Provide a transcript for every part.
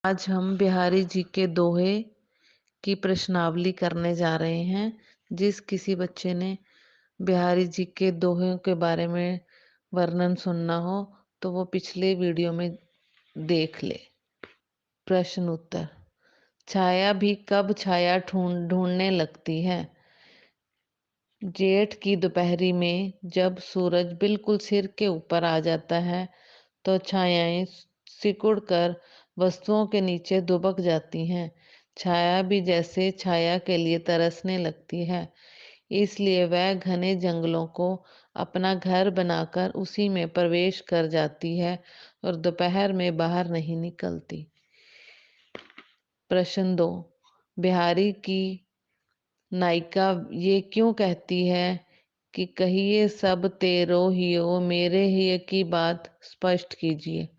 आज हम बिहारी जी के दोहे की प्रश्नावली करने जा रहे हैं। जिस किसी बच्चे ने बिहारी जी के दोहों के बारे में वर्णन सुनना हो तो वो पिछले वीडियो में देख ले। प्रश्न उत्तर। छाया भी कब छाया ढूंढने लगती है। जेठ की दोपहरी में जब सूरज बिल्कुल सिर के ऊपर आ जाता है तो छायाएं सिकुड़ कर वस्तुओं के नीचे दुबक जाती हैं। छाया भी जैसे छाया के लिए तरसने लगती है, इसलिए वह घने जंगलों को अपना घर बनाकर उसी में प्रवेश कर जाती है और दोपहर में बाहर नहीं निकलती। प्रश्न 2। बिहारी की नायिका ये क्यों कहती है कि कहिए सब तेरो हियो, मेरे ही की बात स्पष्ट कीजिए।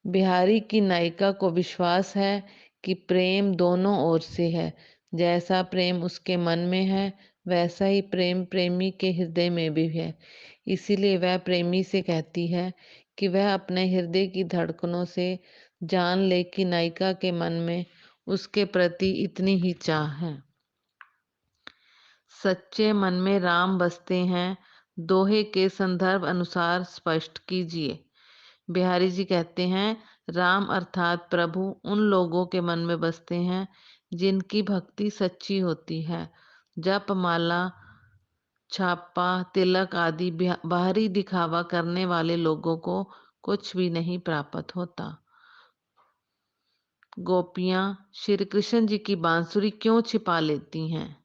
बिहारी की नायिका को विश्वास है कि प्रेम दोनों ओर से है। जैसा प्रेम उसके मन में है वैसा ही प्रेम प्रेमी के हृदय में भी है। इसीलिए वह प्रेमी से कहती है कि वह अपने हृदय की धड़कनों से जान ले कि नायिका के मन में उसके प्रति इतनी ही चाह है। सच्चे मन में राम बसते हैं, दोहे के संदर्भ अनुसार स्पष्ट कीजिए। बिहारी जी कहते हैं, राम अर्थात प्रभु उन लोगों के मन में बसते हैं जिनकी भक्ति सच्ची होती है। जप माला, छापा, तिलक आदि बाहरी दिखावा करने वाले लोगों को कुछ भी नहीं प्राप्त होता। गोपियां श्री कृष्ण जी की बांसुरी क्यों छिपा लेती हैं,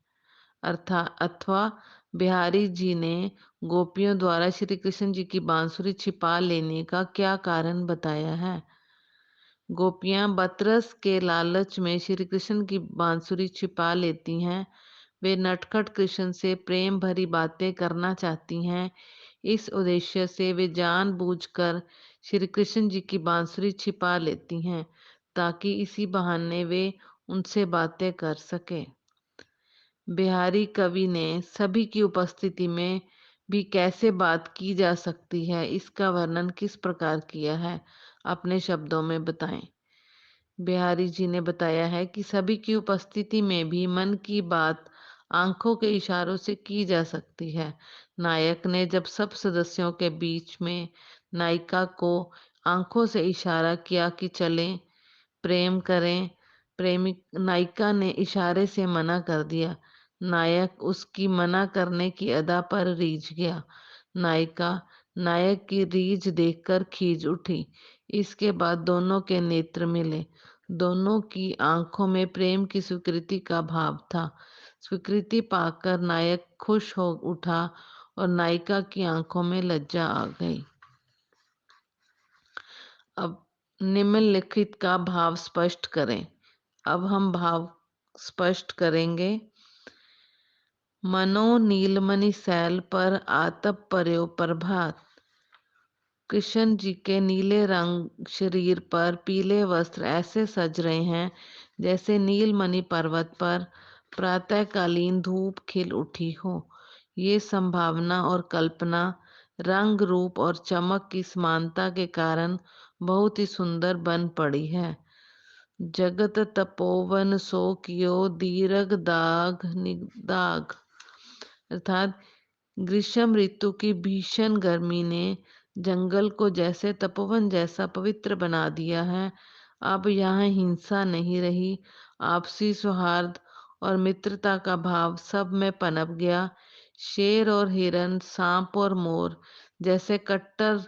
अथवा बिहारी जी ने गोपियों द्वारा श्री कृष्ण जी की बांसुरी छिपा लेने का क्या कारण बताया है। गोपियां बतरस के लालच में श्री कृष्ण की बांसुरी छिपा लेती हैं। वे नटखट कृष्ण से प्रेम भरी बातें करना चाहती हैं। इस उद्देश्य से वे जानबूझकर श्री कृष्ण जी की बांसुरी छिपा लेती हैं ताकि इसी बहाने वे उनसे बातें कर सके। बिहारी कवि ने सभी की उपस्थिति में भी कैसे बात की जा सकती है, इसका वर्णन किस प्रकार किया है, अपने शब्दों में बताएं। बिहारी जी ने बताया है कि सभी की उपस्थिति में भी मन की बात आंखों के इशारों से की जा सकती है। नायक ने जब सब सदस्यों के बीच में नायिका को आंखों से इशारा किया कि चलें, प्रेम करें, प्रेमिक नायिका ने इशारे से मना कर दिया। नायक उसकी मना करने की अदा पर रीझ गया। नायिका नायक की रीझ देखकर खींच उठी। इसके बाद दोनों के नेत्र मिले। दोनों की आंखों में प्रेम की स्वीकृति का भाव था। स्वीकृति पाकर नायक खुश हो उठा और नायिका की आंखों में लज्जा आ गई। अब निम्नलिखित का भाव स्पष्ट करें। अब हम भाव स्पष्ट करेंगे। मनो नीलमणि सैल पर आतप पर्यो प्रभात। कृष्ण जी के नीले रंग शरीर पर पीले वस्त्र ऐसे सज रहे हैं जैसे नीलमणि पर्वत पर प्रातःकालीन धूप खिल उठी हो। ये संभावना और कल्पना रंग, रूप और चमक की समानता के कारण बहुत ही सुंदर बन पड़ी है। जगत तपोवन सो कियो दीर्घ दाग निदाग, अर्थात ग्रीष्म ऋतु की भीषण गर्मी ने जंगल को जैसे तपोवन जैसा पवित्र बना दिया है। अब यहाँ हिंसा नहीं रही, आपसी सौहार्द और मित्रता का भाव सब में पनप गया। शेर और हिरन, सांप और मोर जैसे कट्टर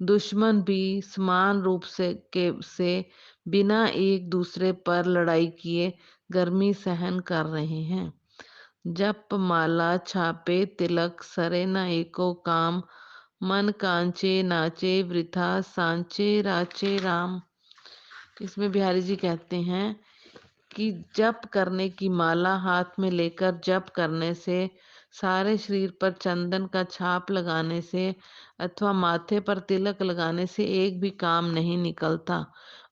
दुश्मन भी समान रूप से बिना एक दूसरे पर लड़ाई किए गर्मी सहन कर रहे हैं। जप माला छापे तिलक सरे न एको काम, मन कांचे नाचे वृथा सांचे राचे राम। इसमें बिहारी जी कहते हैं कि जप करने की माला हाथ में लेकर जप करने से, सारे शरीर पर चंदन का छाप लगाने से अथवा माथे पर तिलक लगाने से एक भी काम नहीं निकलता।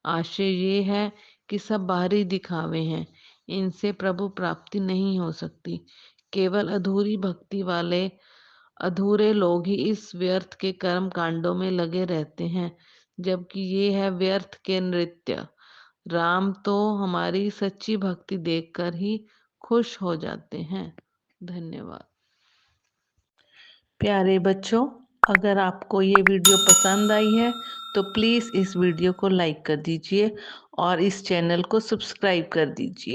आशय ये है कि सब बाहरी दिखावे हैं, इनसे प्रभु प्राप्ति नहीं हो सकती। केवल अधूरी भक्ति वाले अधूरे लोग ही इस व्यर्थ के कर्म कांडों में लगे रहते हैं। जबकि ये है व्यर्थ के नृत्य। राम तो हमारी सच्ची भक्ति देखकर ही खुश हो जाते हैं। धन्यवाद। प्यारे बच्चों, अगर आपको ये वीडियो पसंद आई है तो प्लीज़ इस वीडियो को लाइक कर दीजिए और इस चैनल को सब्सक्राइब कर दीजिए।